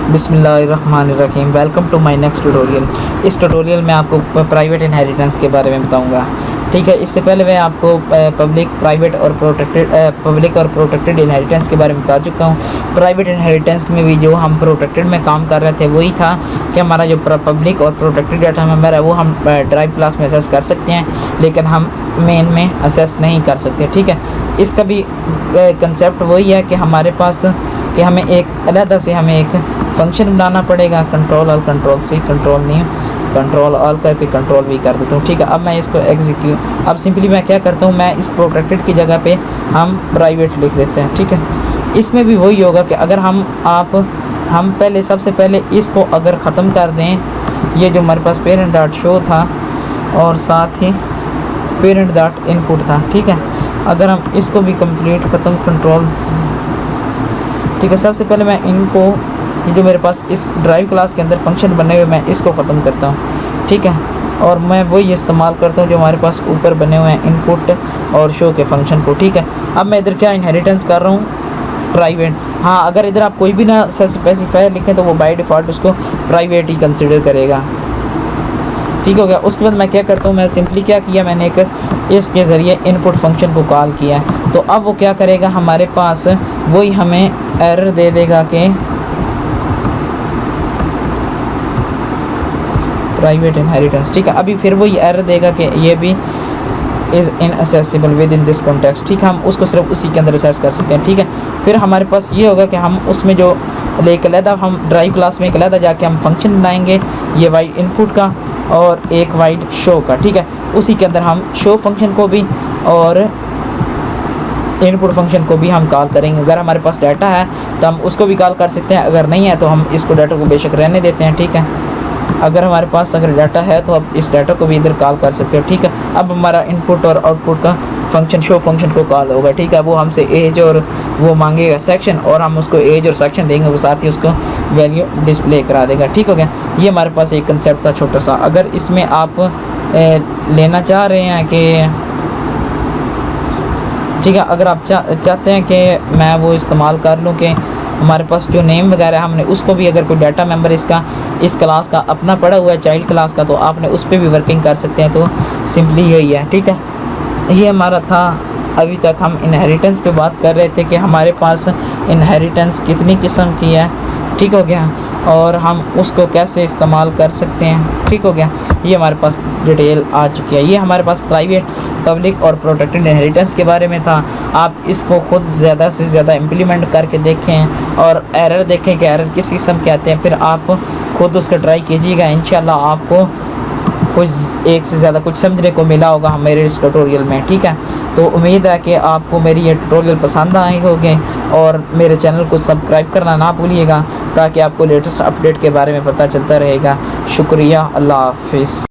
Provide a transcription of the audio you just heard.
बिस्मिल्लाहिर्रहमानिर्रहीम। Welcome to my next tutorial. इस tutorial में आपको प्राइवेट इनहेरिटेंस के बारे में बताऊंगा। ठीक है, इससे पहले मैं आपको पब्लिक और प्रोटेक्टेड इनहेरिटेंस के बारे में बता चुका हूँ। प्राइवेट इनहेरिटेंस में भी जो हम प्रोटेक्टेड में काम कर रहे थे वही था कि हमारा जो पब्लिक और प्रोटेक्टेड डाटा मेंबर है वो हम ड्राइव क्लास में असेस कर सकते हैं, लेकिन हम मेन में असेस नहीं कर सकते। ठीक है, इसका भी कंसेप्ट वही है कि हमारे पास कि हमें एक अलग से हमें एक फंक्शन बनाना पड़ेगा। Control all control C, control नहीं, कंट्रोल ऑल करके कंट्रोल भी कर देता हूँ। ठीक है, अब मैं इसको एग्जीक्यूट, अब सिंपली मैं क्या करता हूँ, मैं इस प्रोटेक्टेड की जगह पे हम प्राइवेट लिख देते हैं। ठीक है, इसमें भी वही होगा कि अगर हम पहले सबसे पहले इसको अगर ख़त्म कर दें, ये जो हमारे पास पेरेंट डॉट शो था और साथ ही पेरेंट डॉट इनपुट था। ठीक है, अगर हम इसको भी कंप्लीट ख़त्म कंट्रोल, ठीक है, सबसे पहले मैं इनको, ये जो मेरे पास इस ड्राइव क्लास के अंदर फंक्शन बने हुए, मैं इसको ख़त्म करता हूँ। ठीक है, और मैं वही इस्तेमाल करता हूँ जो हमारे पास ऊपर बने हुए हैं इनपुट और शो के फंक्शन को। ठीक है, अब मैं इधर क्या इनहेरिटेंस कर रहा हूँ, प्राइवेट। हाँ, अगर इधर आप कोई भी ना स्पेसिफायर लिखें तो वो बाय डिफ़ॉल्ट उसको प्राइवेट ही कंसिडर करेगा। ठीक हो गया। उसके बाद मैं क्या करता हूँ, मैं सिंपली क्या किया, मैंने एक इसके ज़रिए इनपुट फंक्शन को कॉल किया है। तो अब वो क्या करेगा, हमारे पास वही हमें एरर दे देगा कि प्राइवेट इनहेरिटेंस। ठीक है, अभी फिर वही एरर देगा कि ये भी is inaccessible within this context. ठीक है, हम उसको सिर्फ उसी के अंदर असेस कर सकते हैं। ठीक है, फिर हमारे पास ये होगा कि हम उसमें जो एक अलहदा, हम ड्राइव क्लास में एक अलहदा जाके हम फंक्शन बनाएंगे, ये वाइड इनपुट का और एक वाइड शो का। ठीक है, उसी के अंदर हम शो फंक्शन को भी और इनपुट फंक्शन को भी हम कॉल करेंगे। अगर हमारे पास डाटा है तो हम उसको भी कॉल कर सकते हैं, अगर नहीं है तो हम इसको डाटा को बेशक रहने देते हैं। ठीक है, अगर हमारे पास अगर डाटा है तो अब इस डाटा को भी इधर कॉल कर सकते हो। ठीक है, अब हमारा इनपुट और आउटपुट का फंक्शन शो फंक्शन को कॉल होगा। ठीक है, वो हमसे एज और वो मांगेगा सेक्शन, और हम उसको एज और सेक्शन देंगे, वो साथ ही उसको वैल्यू डिस्प्ले करा देगा। ठीक हो गया, ये हमारे पास एक कंसेप्ट था छोटा सा। अगर इसमें आप लेना चाह रहे हैं कि, ठीक है, अगर आप चाहते हैं कि मैं वो इस्तेमाल कर लूँ कि हमारे पास जो नेम वगैरह हमने उसको भी, अगर कोई डाटा मेंबर इसका इस क्लास का अपना पड़ा हुआ है चाइल्ड क्लास का, तो आपने उस पर भी वर्किंग कर सकते हैं। तो सिंपली यही है। ठीक है, ये हमारा था। अभी तक हम इनहेरिटेंस पे बात कर रहे थे कि हमारे पास इनहेरिटेंस कितनी किस्म की है। ठीक हो गया, और हम उसको कैसे इस्तेमाल कर सकते हैं। ठीक हो गया, ये हमारे पास डिटेल आ चुकी है। ये हमारे पास प्राइवेट, पब्लिक और प्रोटेक्टेड इनहेरिटेंस के बारे में था। आप इसको खुद ज़्यादा से ज़्यादा इम्प्लीमेंट करके देखें और एरर देखें कि एरर किस किस्म के आते हैं, फिर आप खुद उसको ट्राई कीजिएगा। इंशाल्लाह आपको कुछ एक से ज़्यादा कुछ समझने को मिला होगा हमारे इस ट्यूटोरियल में। ठीक है, तो उम्मीद है कि आपको मेरी ये ट्यूटोरियल पसंद आए होंगे, और मेरे चैनल को सब्सक्राइब करना ना भूलिएगा ताकि आपको लेटेस्ट अपडेट के बारे में पता चलता रहेगा। शुक्रिया, अल्लाह हाफिज़।